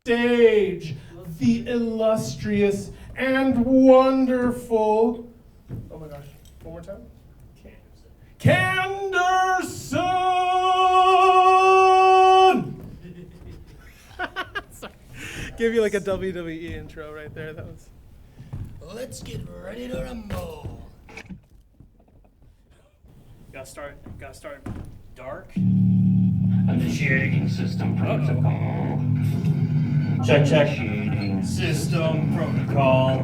stage, the illustrious and wonderful, oh my gosh, one more time? Canderson! Sorry. Give you like a WWE intro right there. That was. Let's get ready to rumble. Gotta start dark. Initiating system protocol. Check. Initiating System protocol.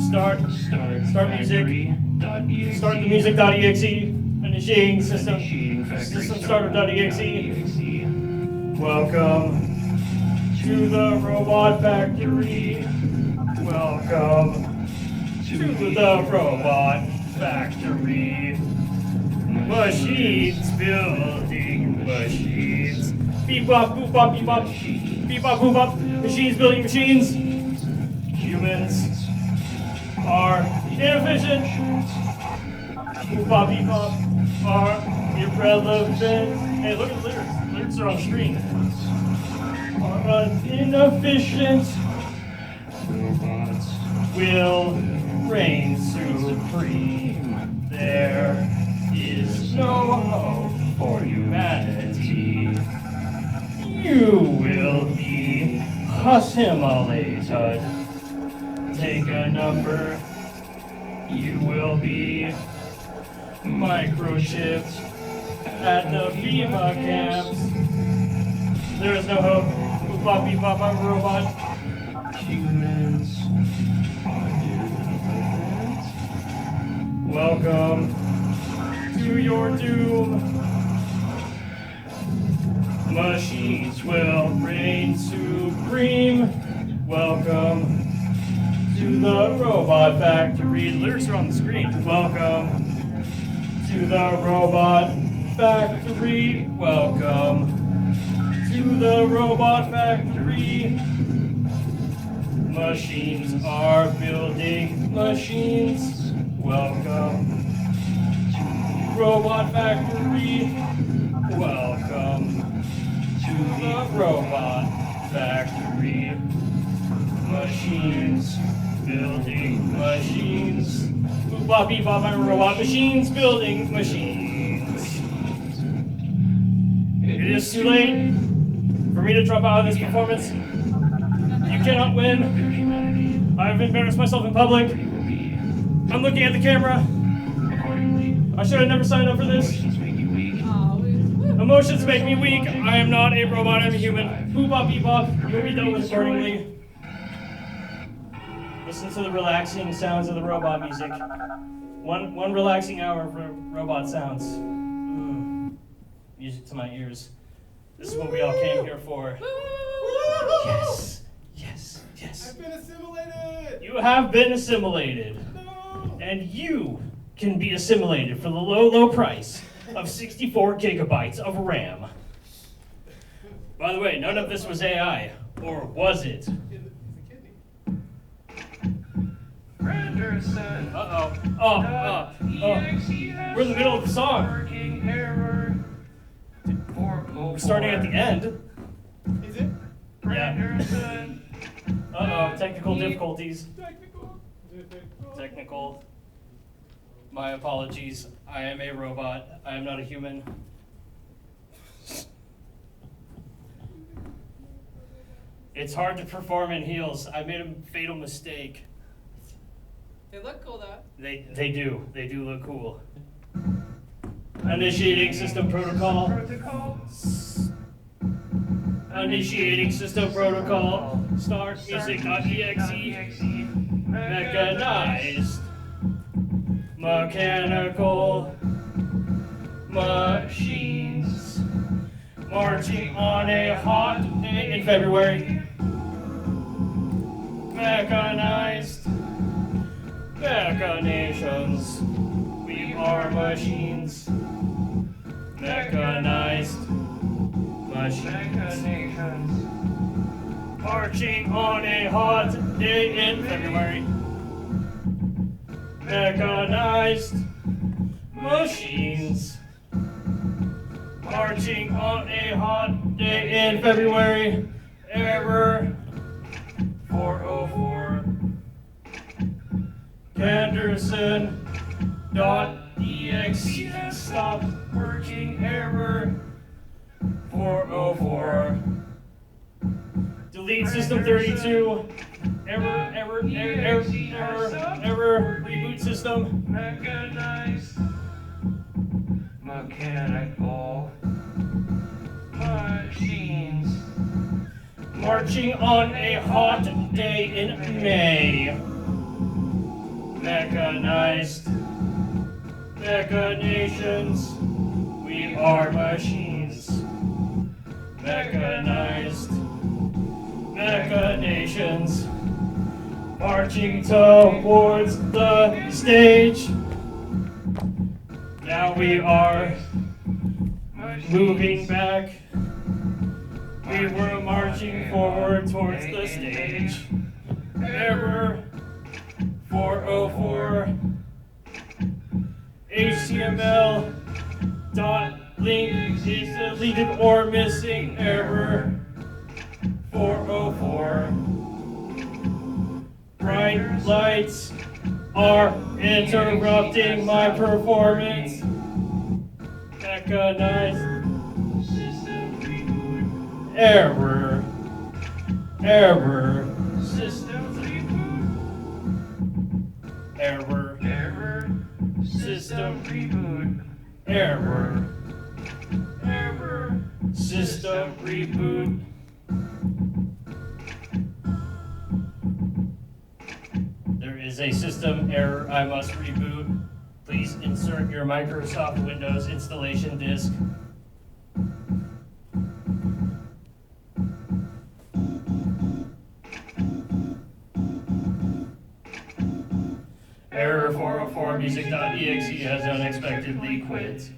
Start music. Start the music.exe. Initiating system. System starter.exe. Welcome to the robot factory. Welcome to the robot factory. Machines building machines. Beep bop, boop bop, beep bop. Beep bop, boop bop. Machines building machines. Humans are inefficient. Boop bop, beep bop are irrelevant. Hey, look at the lyrics. The lyrics are on the screen. Are inefficient. robots Will reign supreme. There is no hope for humanity. You will be assimilated. Take a number. You will be microchipped at the FEMA camps. There is no hope. Boop bop beep bop, I'm a robot. humans Welcome to your doom. Machines will reign supreme. Welcome to the robot factory. The lyrics are on the screen. Welcome to the robot factory. Welcome to the robot factory. Machines are building machines. Welcome to robot factory. Welcome to the robot factory. Machines building machines. Boop bop beep bop, I'm a robot. Machines building machines. It is too late for me to drop out of this performance. You cannot win. I've embarrassed myself in public. I'm looking at the camera. I should have never signed up for this. Emotions make me weak. I am not a robot, I'm a human. Boop bop beep bop. You'll be dealt with accordingly. Listen to the relaxing sounds of the robot music. One relaxing hour for robot sounds. Music to my ears. This is what we all came here for. Yes. I've been assimilated! You have been assimilated. No! And you can be assimilated for the low price of 64 gigabytes of RAM. By the way, none of this was AI. Or was it? Uh-oh. We're in the middle of the song. We're starting at the end. Is it? Yeah. Uh-oh, technical difficulties. Technical. My apologies. I am a robot. I am not a human. It's hard to perform in heels. I made a fatal mistake. They look cool though. They do. They do look cool. Initiating system protocol. Initiating system protocol. Start music.exe. Mechanized. Mechanical. Machines. Marching on a hot day in February. Mechanized. Mechanations. We are machines. Mechanized. Machines. Marching on a hot day in February. Mechanized machines. Marching on a hot day in February. Error 404. Canderson.exe stop working. Error 404. Delete system 32. Error. Reboot system. Mechanized mechanical machines. Marching on a hot day in May. Mechanized mechanations. We are machines. Mechanized mechanations. Marching towards the stage. Now we are moving back. We were marching forward towards the stage. Error 404. HTML dot link is deleted or missing. Error 404. Bright lights are interrupting my performance. Mechanized error. System reboot. Error. System reboot. Error. System reboot. There is a system error. I must reboot. Please insert your Microsoft Windows installation disk. Error 404 music.exe has unexpectedly quit.